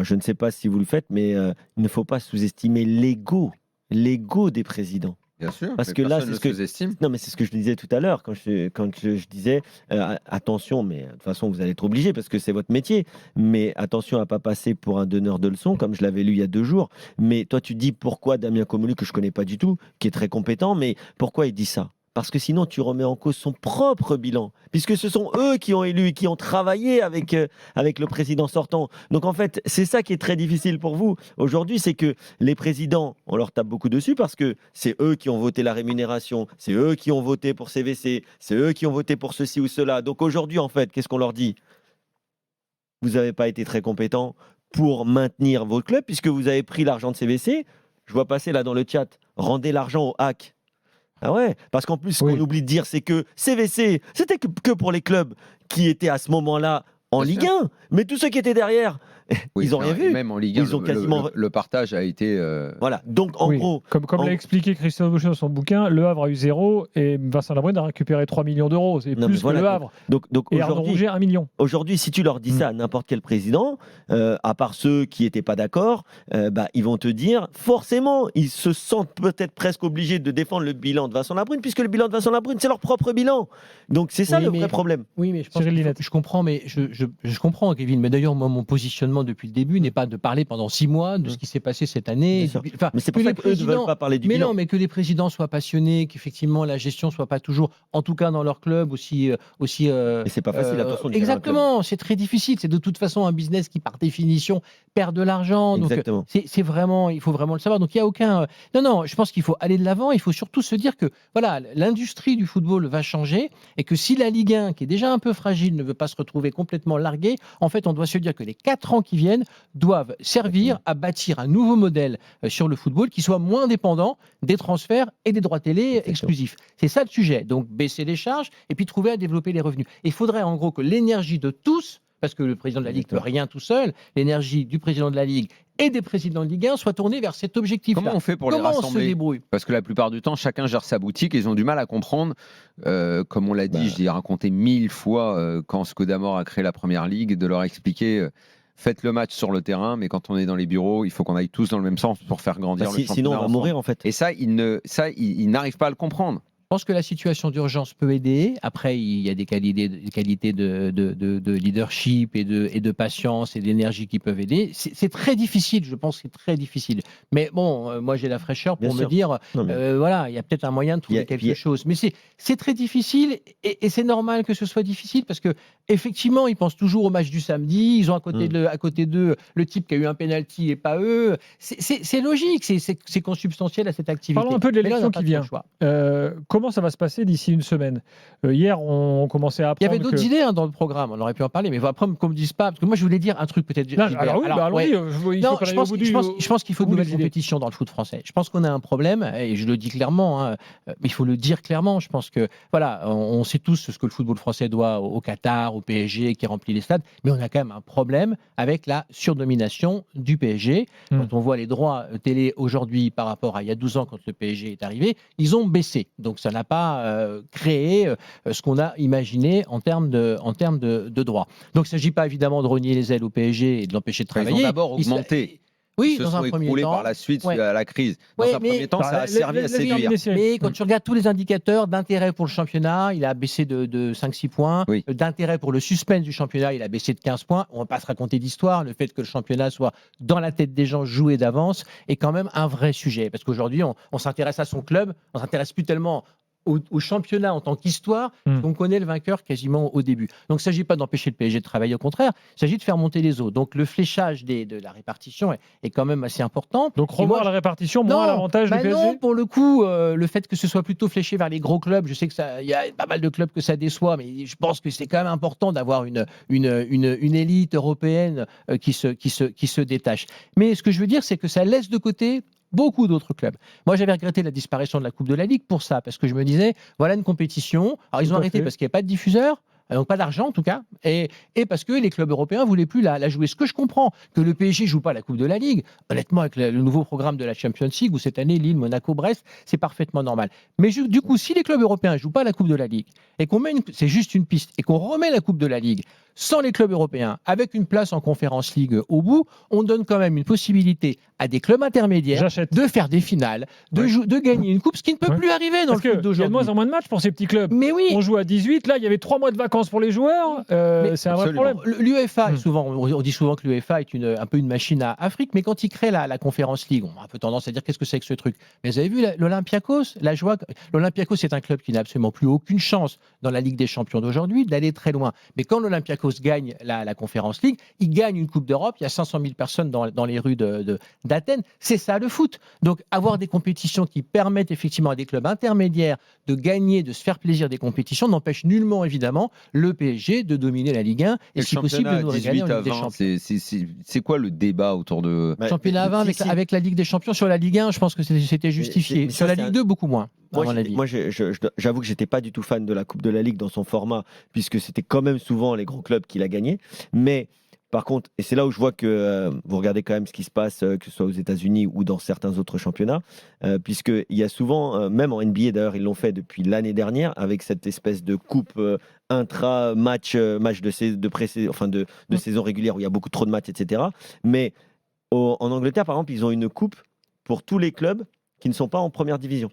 je ne sais pas si vous le faites, mais il ne faut pas sous-estimer l'ego des présidents. Bien sûr, parce que là, c'est ce que sous-estime. Non, mais c'est ce que je disais tout à l'heure quand je disais attention, mais de toute façon vous allez être obligé parce que c'est votre métier. Mais attention à pas passer pour un donneur de leçons, comme je l'avais lu il y a 2 jours. Mais toi, tu dis pourquoi Damien Comolli, que je connais pas du tout, qui est très compétent, mais pourquoi il dit ça? Parce que sinon, tu remets en cause son propre bilan, puisque ce sont eux qui ont élu, qui ont travaillé avec le président sortant. Donc en fait, c'est ça qui est très difficile pour vous aujourd'hui, c'est que les présidents, on leur tape beaucoup dessus parce que c'est eux qui ont voté la rémunération, c'est eux qui ont voté pour CVC, c'est eux qui ont voté pour ceci ou cela. Donc aujourd'hui, en fait, qu'est-ce qu'on leur dit? Vous n'avez pas été très compétent pour maintenir votre club, puisque vous avez pris l'argent de CVC. Je vois passer là dans le chat, rendez l'argent au hack. Ah ouais, parce qu'en plus, ce qu'on oublie de dire, c'est que CVC, c'était que pour les clubs qui étaient à ce moment-là en Ligue 1. Mais tous ceux qui étaient derrière, ils n'ont rien vu. Et même en Ligue 1, ils ont quasiment... le partage a été... Voilà, donc en gros... Comme l'a expliqué Christophe Boucher dans son bouquin, Le Havre a eu 0 et Vincent Labrune a récupéré 3 millions d'euros. C'est plus que Le Havre. Donc et Arnaud Rouget, 1 million. Aujourd'hui, si tu leur dis ça à n'importe quel président, à part ceux qui n'étaient pas d'accord, ils vont te dire, forcément, ils se sentent peut-être presque obligés de défendre le bilan de Vincent Labrune, puisque le bilan de Vincent Labrune, c'est leur propre bilan. Donc c'est ça le vrai problème. Oui, mais je comprends, mais je comprends, Kevin. Mais d'ailleurs, moi, mon positionnement depuis le début n'est pas de parler pendant 6 mois de ce qui s'est passé cette année. Mais c'est pour ça qu'eux ne veulent pas parler du bilan. Non, mais que les présidents soient passionnés, qu'effectivement la gestion soit pas toujours, en tout cas dans leur club, aussi. Mais c'est pas facile, attention. Exactement, c'est très difficile. C'est de toute façon un business qui, par définition, perd de l'argent. Exactement. Donc c'est vraiment, il faut vraiment le savoir. Donc il y a aucun. Non, je pense qu'il faut aller de l'avant. Il faut surtout se dire que voilà, l'industrie du football va changer et que si la Ligue 1, qui est déjà un peu fragile, ne veut pas se retrouver complètement larguée, en fait, on doit se dire que les 4 ans qui viennent doivent servir à bâtir un nouveau modèle sur le football qui soit moins dépendant des transferts et des droits télé exclusifs. C'est ça le sujet. Donc baisser les charges et puis trouver à développer les revenus. Il faudrait en gros que l'énergie de tous, parce que le président de la Ligue ne peut rien tout seul, l'énergie du président de la Ligue et des présidents de Ligue 1 soit tournée vers cet objectif-là. Comment on fait pour les rassembler ? On se débrouille ? Parce que la plupart du temps, chacun gère sa boutique et ils ont du mal à comprendre. Comme on l'a dit, je l'ai raconté 1000 fois quand Scudamore a créé la Première Ligue, de leur expliquer... Faites le match sur le terrain, mais quand on est dans les bureaux, il faut qu'on aille tous dans le même sens pour faire grandir le championnat. Sinon, on va mourir en fait. Et ça, ils n'arrivent pas à le comprendre. Je pense que la situation d'urgence peut aider. Après, il y a des qualités de leadership et de patience et d'énergie qui peuvent aider. C'est très difficile, je pense que c'est très difficile. Mais bon, moi j'ai la fraîcheur pour me dire, voilà, il y a peut-être un moyen de trouver quelque chose. Mais c'est très difficile et c'est normal que ce soit difficile parce que effectivement, ils pensent toujours au match du samedi. Ils ont à côté d'eux le type qui a eu un penalty et pas eux. C'est logique, c'est consubstantiel à cette activité. Parlons un peu de l'élection qui vient. Comment ça va se passer d'ici une semaine ? Hier, on commençait à apprendre. Il y avait d'autres idées dans le programme, on aurait pu en parler, mais après, qu'on ne me dise pas, parce que moi je voulais dire un truc peut-être. Je pense qu'il faut de nouvelles compétitions dans le foot français. Je pense qu'on a un problème, et je le dis clairement, mais il faut le dire clairement. Je pense que, voilà, on sait tous ce que le football français doit au Qatar, au PSG, qui remplit les stades, mais on a quand même un problème avec la surdomination du PSG. Quand on voit les droits télé aujourd'hui par rapport à il y a 12 ans, quand le PSG est arrivé, ils ont baissé. Donc ça n'a pas créé ce qu'on a imaginé en termes de droits. Donc il ne s'agit pas évidemment de rogner les ailes au PSG et de l'empêcher de travailler. Ils ont d'abord augmenté. Oui, se sont écroulés par la suite à la crise. Dans un premier temps, ça a servi à séduire. Mais quand tu regardes tous les indicateurs d'intérêt pour le championnat, il a baissé de 5-6 points. Oui. D'intérêt pour le suspense du championnat, il a baissé de 15 points. On ne va pas se raconter d'histoire. Le fait que le championnat soit dans la tête des gens, joué d'avance, est quand même un vrai sujet. Parce qu'aujourd'hui, on s'intéresse à son club, on ne s'intéresse plus tellement au championnat en tant qu'histoire, on connaît le vainqueur quasiment au début. Donc il ne s'agit pas d'empêcher le PSG de travailler, au contraire, il s'agit de faire monter les eaux. Donc le fléchage de la répartition est quand même assez important. Donc revoir la répartition, moins l'avantage du PSG. Non, pour le coup, le fait que ce soit plutôt fléché vers les gros clubs, je sais qu'il y a pas mal de clubs que ça déçoit, mais je pense que c'est quand même important d'avoir une élite européenne qui se détache. Mais ce que je veux dire, c'est que ça laisse de côté beaucoup d'autres clubs. Moi, j'avais regretté la disparition de la Coupe de la Ligue pour ça, parce que je me disais, voilà une compétition. Alors, ils ont arrêté parce qu'il n'y a pas de diffuseur, donc pas d'argent en tout cas, et parce que les clubs européens ne voulaient plus la jouer. Ce que je comprends, que le PSG ne joue pas la Coupe de la Ligue, honnêtement, avec le nouveau programme de la Champions League, où cette année, Lille, Monaco, Brest, c'est parfaitement normal. Mais du coup, si les clubs européens ne jouent pas la Coupe de la Ligue, et qu'on met c'est juste une piste, et qu'on remet la Coupe de la Ligue sans les clubs européens, avec une place en Conference League au bout, on donne quand même une possibilité à des clubs intermédiaires de faire des finales, de gagner une coupe, ce qui ne peut plus arriver dans le foot d'aujourd'hui. Il y a de moins en moins de matchs pour ces petits clubs. Mais oui. On joue à 18, là il y avait 3 mois de vacances pour les joueurs, c'est un vrai problème. L'UEFA, on dit souvent que l'UEFA est un peu une machine à Afrique, mais quand il crée la Conference League, on a un peu tendance à dire qu'est-ce que c'est que ce truc. Mais vous avez vu l'Olympiakos, la joie. L'Olympiakos, c'est un club qui n'a absolument plus aucune chance dans la Ligue des Champions d'aujourd'hui d'aller très loin. Mais quand l'Olympiakos gagne la Conference League, il gagne une Coupe d'Europe, il y a 500 000 personnes dans les rues d'Athènes. C'est ça le foot. Donc avoir des compétitions qui permettent effectivement à des clubs intermédiaires de gagner, de se faire plaisir des compétitions, n'empêche nullement évidemment le PSG de dominer la Ligue 1 et si possible de nous régaler en Ligue des Champions. C'est quoi le débat autour de... Championnat à 20 avec la Ligue des Champions? Sur la Ligue 1, je pense que c'était justifié. Sur la Ligue 2, beaucoup moins. à mon avis. Moi, j'avoue que j'étais pas du tout fan de la Coupe de la Ligue dans son format, puisque c'était quand même souvent les gros clubs qui la gagnaient. Mais par contre, et c'est là où je vois que vous regardez quand même ce qui se passe, que ce soit aux États-Unis ou dans certains autres championnats, puisqu'il y a souvent, même en NBA d'ailleurs, ils l'ont fait depuis l'année dernière, avec cette espèce de coupe intra-match, match de saison régulière où il y a beaucoup trop de matchs, etc. Mais en Angleterre, par exemple, ils ont une coupe pour tous les clubs qui ne sont pas en première division.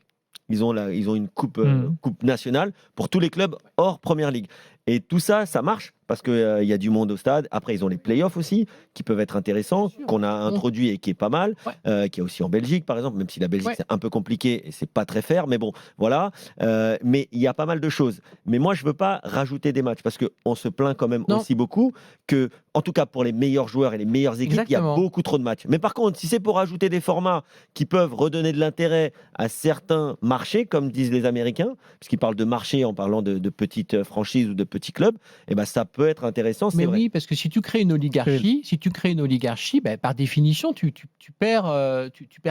Ils ont une coupe, coupe nationale pour tous les clubs hors première ligue. Et tout ça, ça marche parce qu'il y a du monde au stade. Après, ils ont les playoffs aussi, qui peuvent être intéressants, qu'on a introduit et qui est pas mal, qui est aussi en Belgique, par exemple, même si la Belgique, c'est un peu compliqué et c'est pas très fair, mais bon, voilà. Mais il y a pas mal de choses. Mais moi, je veux pas rajouter des matchs parce qu'on se plaint quand même aussi beaucoup que, en tout cas pour les meilleurs joueurs et les meilleures équipes, il y a beaucoup trop de matchs. Mais par contre, si c'est pour rajouter des formats qui peuvent redonner de l'intérêt à certains marchés, comme disent les Américains, puisqu'ils parlent de marché en parlant de petites franchises ou de petits clubs, et ben ça peut être intéressant. Mais vrai. oui, parce que si tu crées une oligarchie, par définition, tu perds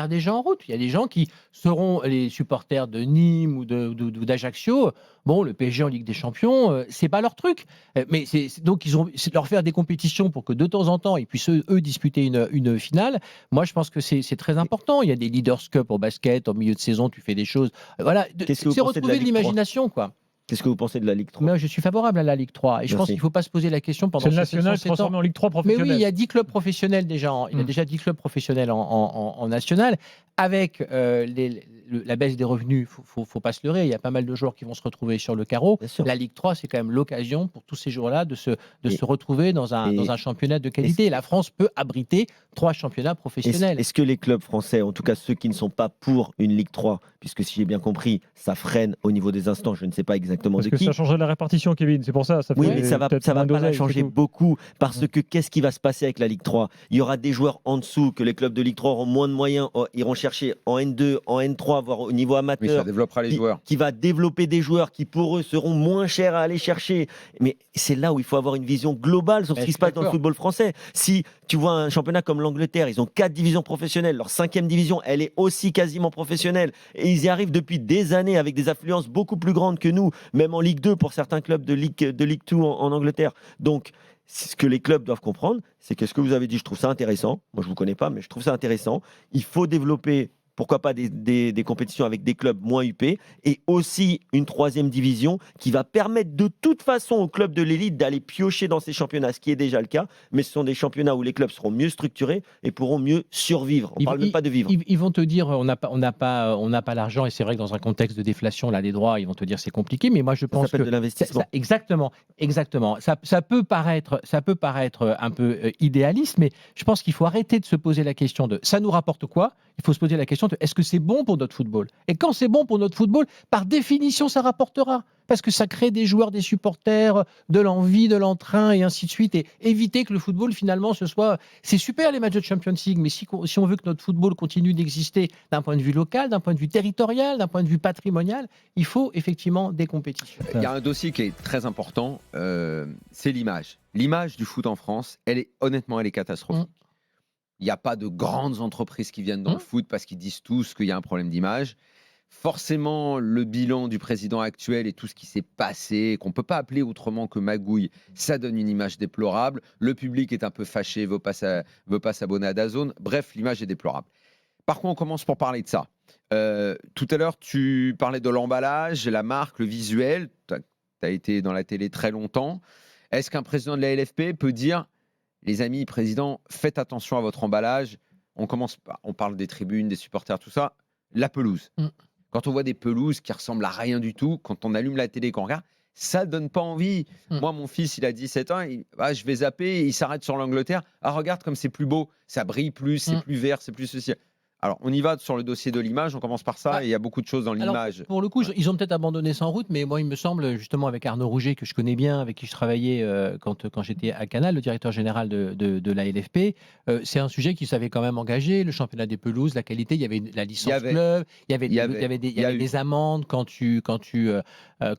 des gens en route. Il y a des gens qui seront les supporters de Nîmes ou d'Ajaccio. Bon, le PSG en Ligue des Champions, c'est pas leur truc. Mais donc c'est leur faire des compétitions pour que de temps en temps ils puissent eux disputer une finale. Moi, je pense que c'est très important. Il y a des Leaders Cup au basket, en milieu de saison, tu fais des choses. Voilà, c'est retrouver de l'imagination, quoi. Qu'est-ce que vous pensez de la Ligue 3 ? Moi, je suis favorable à la Ligue 3. Et je pense qu'il ne faut pas se poser la question pendant c'est le national transformé en Ligue 3 professionnelle. Mais oui, il y a 10 clubs professionnels déjà. Il y a déjà 10 clubs professionnels en national. Avec la baisse des revenus, il ne faut pas se leurrer. Il y a pas mal de joueurs qui vont se retrouver sur le carreau. La Ligue 3, c'est quand même l'occasion pour tous ces joueurs-là de se retrouver dans un championnat de qualité. Et la France peut abriter 3 championnats professionnels. Est-ce que les clubs français, en tout cas ceux qui ne sont pas pour une Ligue 3, puisque si j'ai bien compris, ça freine au niveau des instants, je ne sais pas exactement parce de que qui. Ça changerait la répartition, Kevin. C'est pour ça. Oui, mais ça va pas la changer beaucoup. Parce que qu'est-ce qui va se passer avec la Ligue 3 ? Il y aura des joueurs en dessous que les clubs de Ligue 3 auront moins de moyens, iront chercher en N2, en N3, voire au niveau amateur. Mais ça développera les joueurs. Qui va développer des joueurs qui, pour eux, seront moins chers à aller chercher. Mais c'est là où il faut avoir une vision globale sur ce qui se passe dans le football français. Si tu vois un championnat comme l'Angleterre, ils ont 4 divisions professionnelles. Leur 5e division, elle est aussi quasiment professionnelle. Et ils y arrivent depuis des années avec des affluences beaucoup plus grandes que nous, même en Ligue 2 pour certains clubs de Ligue 2 en Angleterre. Donc, ce que les clubs doivent comprendre, c'est que ce que vous avez dit, je trouve ça intéressant. Moi, je ne vous connais pas, mais je trouve ça intéressant. Il faut développer, pourquoi pas, des compétitions avec des clubs moins huppés et aussi une 3e division qui va permettre de toute façon aux clubs de l'élite d'aller piocher dans ces championnats, ce qui est déjà le cas. Mais ce sont des championnats où les clubs seront mieux structurés et pourront mieux survivre. On ne parle même pas de vivre. Ils vont te dire on n'a pas l'argent, et c'est vrai que dans un contexte de déflation là des droits, ils vont te dire c'est compliqué. Mais moi je pense que de l'investissement. Exactement. Ça peut paraître un peu idéaliste, mais je pense qu'il faut arrêter de se poser la question de ça nous rapporte quoi. Il faut se poser la question de est-ce que c'est bon pour notre football ? Et quand c'est bon pour notre football, par définition, ça rapportera. Parce que ça crée des joueurs, des supporters, de l'envie, de l'entrain et ainsi de suite. Et éviter que le football, finalement, c'est super les matchs de Champions League, mais si on veut que notre football continue d'exister d'un point de vue local, d'un point de vue territorial, d'un point de vue patrimonial, il faut effectivement des compétitions. Il y a un dossier qui est très important, c'est l'image. L'image du foot en France, elle est catastrophique. Il n'y a pas de grandes entreprises qui viennent dans le foot parce qu'ils disent tous qu'il y a un problème d'image. Forcément, le bilan du président actuel et tout ce qui s'est passé, qu'on ne peut pas appeler autrement que magouille, ça donne une image déplorable. Le public est un peu fâché, veut pas s'abonner à DAZN. Bref, l'image est déplorable. Par contre, on commence pour parler de ça. Tout à l'heure, tu parlais de l'emballage, la marque, le visuel. Tu as été dans la télé très longtemps. Est-ce qu'un président de la LFP peut dire les amis, président, faites attention à votre emballage. On parle des tribunes, des supporters, tout ça. La pelouse. Quand on voit des pelouses qui ressemblent à rien du tout, quand on allume la télé, qu'on regarde, ça donne pas envie. Moi, mon fils, il a 17 ans, je vais zapper, il s'arrête sur l'Angleterre. Ah, regarde comme c'est plus beau, ça brille plus, c'est plus vert, c'est plus ceci. Alors, on y va sur le dossier de l'image, on commence par ça, et il y a beaucoup de choses dans l'image. Pour le coup, ils ont peut-être abandonné ça en route, mais moi, il me semble, justement, avec Arnaud Rouget, que je connais bien, avec qui je travaillais quand j'étais à Canal, le directeur général de la LFP, c'est un sujet qui s'avait quand même engagé, le championnat des pelouses, la qualité, il y avait la licence club, il y avait des amendes quand la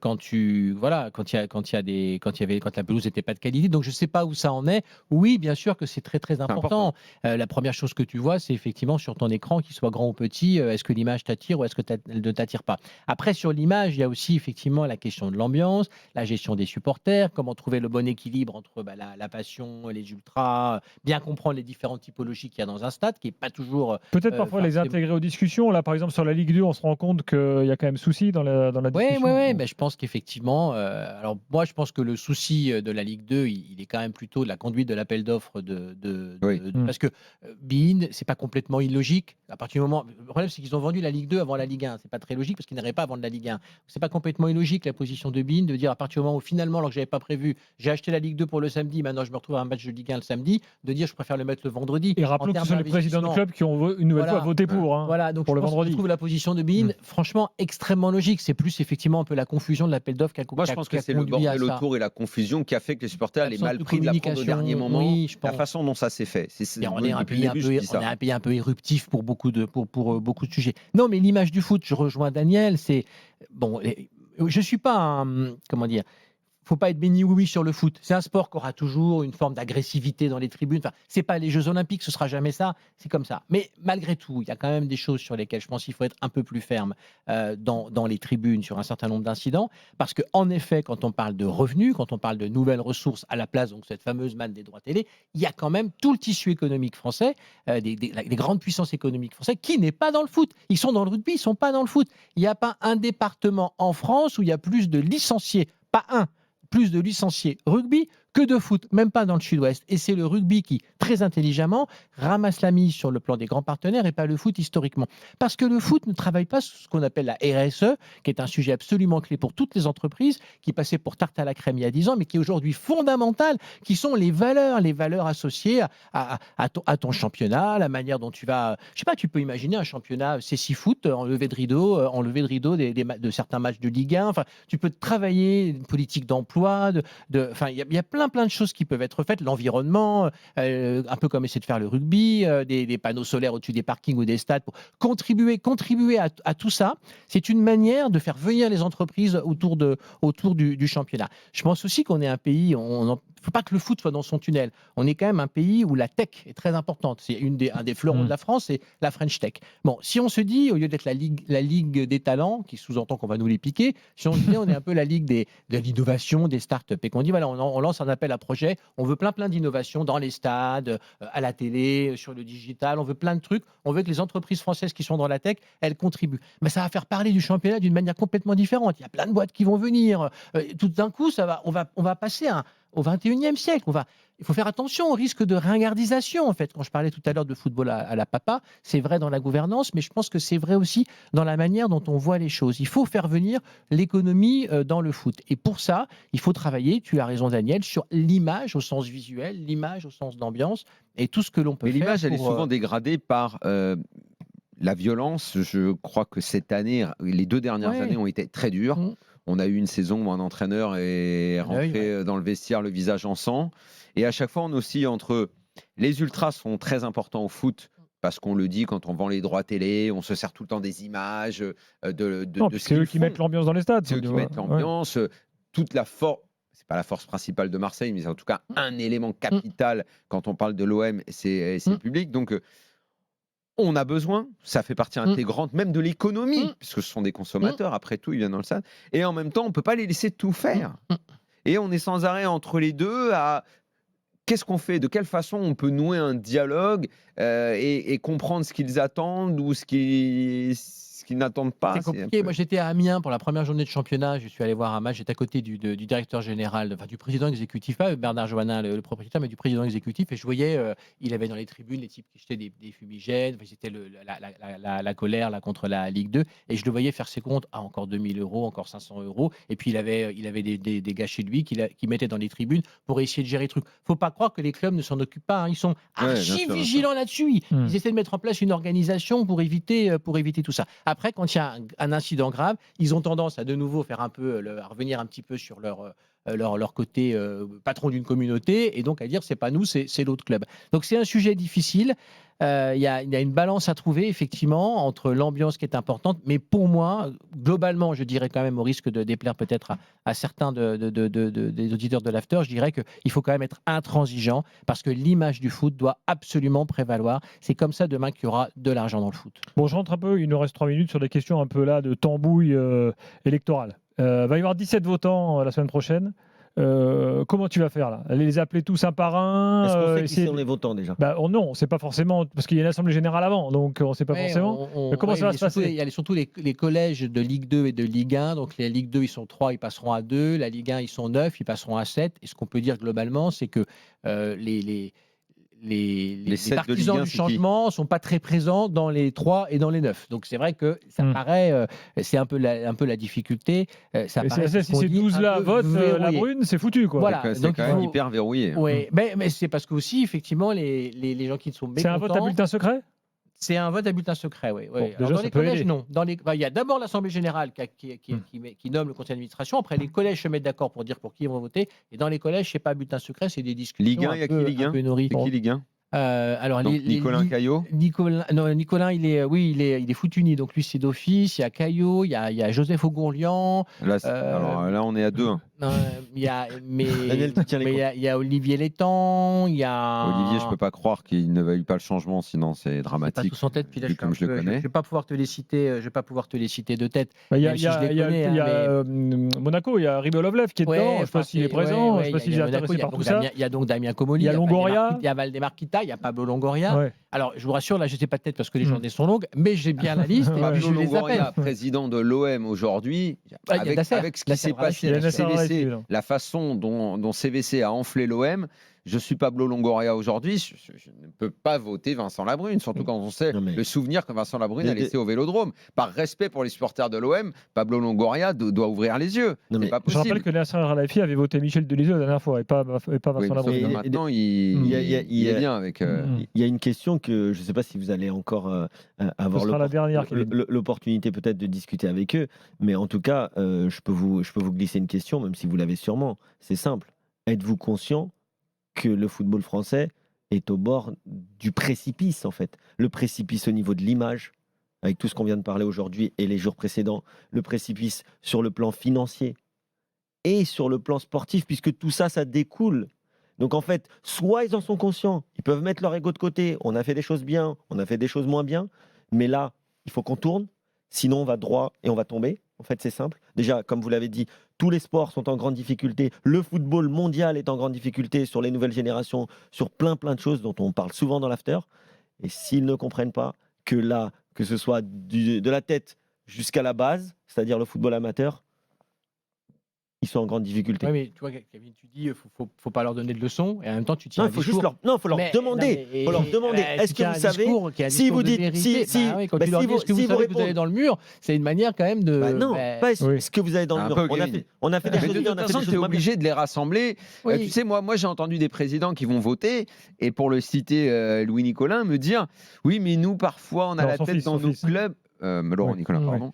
pelouse n'était pas de qualité. Donc, je ne sais pas où ça en est. Oui, bien sûr que c'est très, très important. La première chose que tu vois, c'est effectivement sur ton écran, écran, qu'il soit grand ou petit, est-ce que l'image t'attire ou est-ce que elle ne t'attire pas? Après, sur l'image, il y a aussi effectivement la question de l'ambiance, la gestion des supporters, comment trouver le bon équilibre entre la passion, les ultras, bien comprendre les différentes typologies qu'il y a dans un stade, qui n'est pas toujours Peut-être parfois les intégrer aux discussions. Là, par exemple, sur la Ligue 2, on se rend compte qu'il y a quand même souci dans la discussion. Oui, mais je pense qu'effectivement, alors moi, je pense que le souci de la Ligue 2, il est quand même plutôt de la conduite de l'appel d'offres parce que Bein, c'est pas complètement illogique. À partir du moment, le problème, c'est qu'ils ont vendu la Ligue 2 avant la Ligue 1. C'est pas très logique parce qu'ils n'arrivaient pas à vendre la Ligue 1. C'est pas complètement illogique la position de Bein de dire à partir du moment où finalement, alors que j'avais pas prévu, j'ai acheté la Ligue 2 pour le samedi, maintenant je me retrouve à un match de Ligue 1 le samedi, de dire je préfère le mettre le vendredi. Et rappelons que ce sont les présidents de club qui ont une nouvelle fois voté pour. Voilà, donc pour le vendredi. Je trouve la position de Bein, franchement, extrêmement logique. C'est plus effectivement un peu la confusion de l'appel d'offres Moi, je pense que c'est le bordel autour et la confusion qui a fait que les supporters aient mal pris de la prendre au dernier moment. Oui, la façon dont ça s'est fait. On est un pays un peu éruptif pour beaucoup de sujets. Non, mais l'image du foot, je rejoins Daniel. C'est bon. Je suis pas comment dire. Faut pas être béni oui sur le foot. C'est un sport qui aura toujours une forme d'agressivité dans les tribunes. Enfin, c'est pas les Jeux Olympiques, ce sera jamais ça. C'est comme ça. Mais malgré tout, il y a quand même des choses sur lesquelles je pense qu'il faut être un peu plus ferme dans les tribunes sur un certain nombre d'incidents, parce que en effet, quand on parle de revenus, quand on parle de nouvelles ressources à la place donc cette fameuse manne des droits télé, il y a quand même tout le tissu économique français, des grandes puissances économiques françaises qui n'est pas dans le foot. Ils sont dans le rugby, ils sont pas dans le foot. Il n'y a pas un département en France où il y a plus de licenciés, plus de licenciés rugby que de foot, même pas dans le sud-ouest. Et c'est le rugby qui, très intelligemment, ramasse la mise sur le plan des grands partenaires et pas le foot historiquement. Parce que le foot ne travaille pas sur ce qu'on appelle la RSE, qui est un sujet absolument clé pour toutes les entreprises, qui passait pour tarte à la crème il y a 10 ans, mais qui est aujourd'hui fondamentale, qui sont les valeurs associées à ton championnat, la manière dont tu vas... Je sais pas, tu peux imaginer un championnat C6 foot en levée de rideau, de certains matchs de Ligue 1. Enfin, tu peux travailler une politique d'emploi, enfin, il y a plein de choses qui peuvent être faites, l'environnement, un peu comme essayer de faire le rugby, des panneaux solaires au-dessus des parkings ou des stades pour contribuer à tout ça. C'est une manière de faire venir les entreprises autour du championnat. Je pense aussi qu'on est un pays, il ne faut pas que le foot soit dans son tunnel. On est quand même un pays où la tech est très importante. C'est un des fleurons de la France, c'est la French Tech. Bon, si on se dit, au lieu d'être la ligue des talents, qui sous-entend qu'on va nous les piquer, si on se dit on est un peu la ligue de l'innovation, des startups, et qu'on dit voilà, on lance un appel à projet, on veut plein d'innovations dans les stades, à la télé, sur le digital, on veut plein de trucs, on veut que les entreprises françaises qui sont dans la tech, elles contribuent. Mais ça va faire parler du championnat d'une manière complètement différente. Il y a plein de boîtes qui vont venir. Tout d'un coup, on va passer au 21e siècle. Il faut faire attention au risque de ringardisation, en fait. Quand je parlais tout à l'heure de football à la papa, c'est vrai dans la gouvernance, mais je pense que c'est vrai aussi dans la manière dont on voit les choses. Il faut faire venir l'économie dans le foot. Et pour ça, il faut travailler, tu as raison Daniel, sur l'image au sens visuel, l'image au sens d'ambiance, et tout ce que l'on peut faire. Mais l'image, elle est souvent dégradée par... la violence. Je crois que cette année, les 2 dernières années ont été très dures. On a eu une saison où un entraîneur est rentré dans le vestiaire le visage en sang. Et à chaque fois, on oscille entre... Les ultras sont très importants au foot, parce qu'on le dit quand on vend les droits télé, on se sert tout le temps des images de c'est eux qui mettent l'ambiance dans les stades. C'est eux qui mettent l'ambiance. Toute la force... C'est pas la force principale de Marseille, mais c'est en tout cas un élément capital quand on parle de l'OM, c'est le public. Donc... on a besoin, ça fait partie intégrante même de l'économie, puisque ce sont des consommateurs, après tout, ils viennent dans le stade. Et en même temps, on ne peut pas les laisser tout faire. Et on est sans arrêt entre les deux à qu'est-ce qu'on fait, de quelle façon on peut nouer un dialogue et comprendre ce qu'ils attendent ou ce qu'ils n'attendent pas. C'est compliqué. Moi, j'étais à Amiens pour la première journée de championnat. Je suis allé voir un match. J'étais à côté du directeur général, enfin du président exécutif, pas Bernard Joannin, le propriétaire, mais du président exécutif. Et je voyais, il avait dans les tribunes les types qui jetaient des fumigènes. Enfin, c'était la colère là, contre la Ligue 2. Et je le voyais faire ses comptes. Ah, encore 2000 €, encore 500 €. Et puis, il avait des gars chez lui qui mettaient dans les tribunes pour essayer de gérer le truc. Faut pas croire que les clubs ne s'en occupent pas. Hein. Ils sont archi vigilants là-dessus. Ils essaient de mettre en place une organisation pour éviter tout ça. Après, quand il y a un incident grave, ils ont tendance à de nouveau faire un peu, à revenir un petit peu sur leur leur côté patron d'une communauté, et donc à dire c'est pas nous, c'est l'autre club. Donc c'est un sujet difficile. Il y a une balance à trouver effectivement entre l'ambiance qui est importante, mais pour moi, globalement, je dirais quand même, au risque de déplaire peut-être à certains des auditeurs de l'After, je dirais qu'il faut quand même être intransigeant parce que l'image du foot doit absolument prévaloir. C'est comme ça demain qu'il y aura de l'argent dans le foot. Bon, je rentre un peu, il nous reste 3 minutes sur des questions un peu là de tambouille électorale. Va y avoir 17 votants la semaine prochaine. Comment tu vas faire là? Les appeler tous un par un? Est-ce qu'on sait qui sont les votants déjà? Non, on ne sait pas forcément, parce qu'il y a une assemblée générale avant, donc on ne sait pas forcément. Comment ça va se passer? Il y a surtout les collèges de Ligue 2 et de Ligue 1. Donc les Ligue 2, ils sont 3, ils passeront à 2. La Ligue 1, ils sont 9, ils passeront à 7. Et ce qu'on peut dire globalement, c'est que les partisans du changement ne sont pas très présents dans les 3 et dans les 9. Donc c'est vrai que ça paraît, c'est un peu la difficulté. Si ces 12-là votent la brune, c'est foutu, quoi. Voilà. C'est quand même hyper verrouillé. Oui, mais c'est parce que aussi, effectivement, les gens qui sont mécontents... C'est un vote à bulletin secret? C'est un vote à bulletin secret, oui. Bon, déjà, dans les collèges, non. Il y a d'abord l'Assemblée générale qui nomme le conseil d'administration. Après, les collèges se mettent d'accord pour dire pour qui ils vont voter. Et dans les collèges, c'est pas bulletin secret, c'est des discussions Ligue 1, il y a qui Ligue 1? C'est qui Ligue 1? Alors, Nicolas Caillot. Nicolas, il est foot-uni, donc lui c'est d'office. Il y a Caillot, il y a Joseph Augourlian. Alors là, on est à 2-1. Il y a Olivier Létang, il y a... Olivier, je peux pas croire qu'il ne veuille pas le changement, sinon c'est dramatique. Pas tous en tête, puis là, comme je le connais. Je vais pas pouvoir te les citer, de tête. Il y a Monaco, il y a Ribo Lovlev qui est dedans. Je ne sais pas s'il est présent, je ne sais pas s'il est intéressé par tout ça. Il y a donc Damien Comolli, il y a Longoria, il y a Valdemar Kita, il y a Pablo Longoria. Ouais. Alors, je vous rassure, là, je ne sais pas de tête parce que les journées sont longues, mais j'ai bien la liste et Pablo je les appelle. Longoria, président de l'OM aujourd'hui, avec ce qui s'est passé à CVC, la façon dont CVC a enflé l'OM, je suis Pablo Longoria aujourd'hui, je ne peux pas voter Vincent Labrune, surtout quand on sait le souvenir que Vincent Labrune a laissé au Vélodrome. Par respect pour les supporters de l'OM, Pablo Longoria doit ouvrir les yeux. C'est pas possible. Je rappelle que Nasser Al-Khelaifi avait voté Michel Denisot la dernière fois et pas Vincent Labrune. Maintenant, il est bien avec... Il y a une question que je ne sais pas si vous allez encore avoir l'opportunité peut-être de discuter avec eux, mais en tout cas, je peux vous glisser une question, même si vous l'avez sûrement. C'est simple. Êtes-vous conscient que le football français est au bord du précipice, en fait? Le précipice au niveau de l'image, avec tout ce qu'on vient de parler aujourd'hui et les jours précédents, le précipice sur le plan financier et sur le plan sportif, puisque tout ça, ça découle. Donc en fait, soit ils en sont conscients, ils peuvent mettre leur ego de côté, on a fait des choses bien, on a fait des choses moins bien, mais là, il faut qu'on tourne, sinon on va droit et on va tomber. En fait, c'est simple. Déjà, comme vous l'avez dit, tous les sports sont en grande difficulté. Le football mondial est en grande difficulté sur les nouvelles générations, sur plein de choses dont on parle souvent dans l'after. Et s'ils ne comprennent pas que là, que ce soit de la tête jusqu'à la base, c'est-à-dire le football amateur, ils sont en grande difficulté. Oui, mais tu vois, Kevin, tu dis faut pas leur donner de leçons, et en même temps tu tiens il faut juste leur demander. Est-ce que vous savez si vous dites quand tu leur dis est-ce que vous savez que vous allez dans le mur, c'est une manière quand même de pas est-ce que vous allez dans le mur. On a fait des choses bien, on a fait des choses tu es obligé de les rassembler. Tu sais, moi j'ai entendu des présidents qui vont voter, et pour le citer, Louis Nicolin me dire oui, mais nous parfois on a la tête dans nos clubs. Laurent Nicolin, pardon.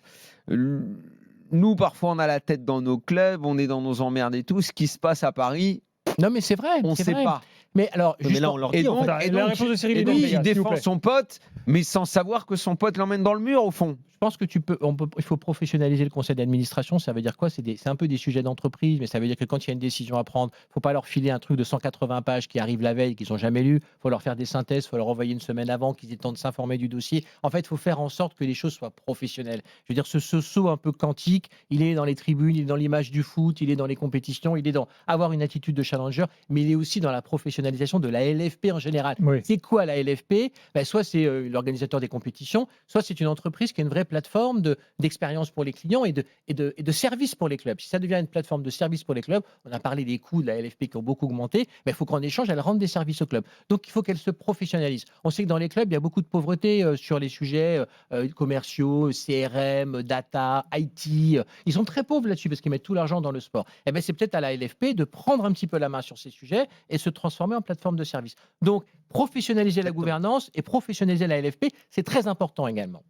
Nous, parfois, on a la tête dans nos clubs, on est dans nos emmerdes et tout. Ce qui se passe à Paris, non, mais c'est vrai, on ne sait pas. Mais alors, là, on leur dit, la réponse de Cyril Hanouna, il défend son pote, mais sans savoir que son pote l'emmène dans le mur, au fond. Je pense que il faut professionnaliser le conseil d'administration. Ça veut dire quoi? C'est un peu des sujets d'entreprise, mais ça veut dire que quand il y a une décision à prendre, il ne faut pas leur filer un truc de 180 pages qui arrive la veille, qu'ils n'ont jamais lu. Il faut leur faire des synthèses, il faut leur envoyer une semaine avant, qu'ils aient le temps de s'informer du dossier. En fait, il faut faire en sorte que les choses soient professionnelles. Je veux dire, ce saut un peu quantique, il est dans les tribunes, il est dans l'image du foot, il est dans les compétitions, il est dans avoir une attitude de challenger, mais il est aussi dans la professionnalisation de la LFP en général. Oui. C'est quoi la LFP? Soit c'est l'organisateur des compétitions, soit c'est une entreprise qui a une vraie plateforme d'expérience pour les clients et de service pour les clubs. Si ça devient une plateforme de service pour les clubs, on a parlé des coûts de la LFP qui ont beaucoup augmenté, mais il faut qu'en échange, elle rende des services aux clubs. Donc, il faut qu'elle se professionnalise. On sait que dans les clubs, il y a beaucoup de pauvreté sur les sujets commerciaux, CRM, data, IT. Ils sont très pauvres là-dessus parce qu'ils mettent tout l'argent dans le sport. Et bien, c'est peut-être à la LFP de prendre un petit peu la main sur ces sujets et se transformer en plateforme de service. Donc, professionnaliser la gouvernance et professionnaliser la LFP, c'est très important également.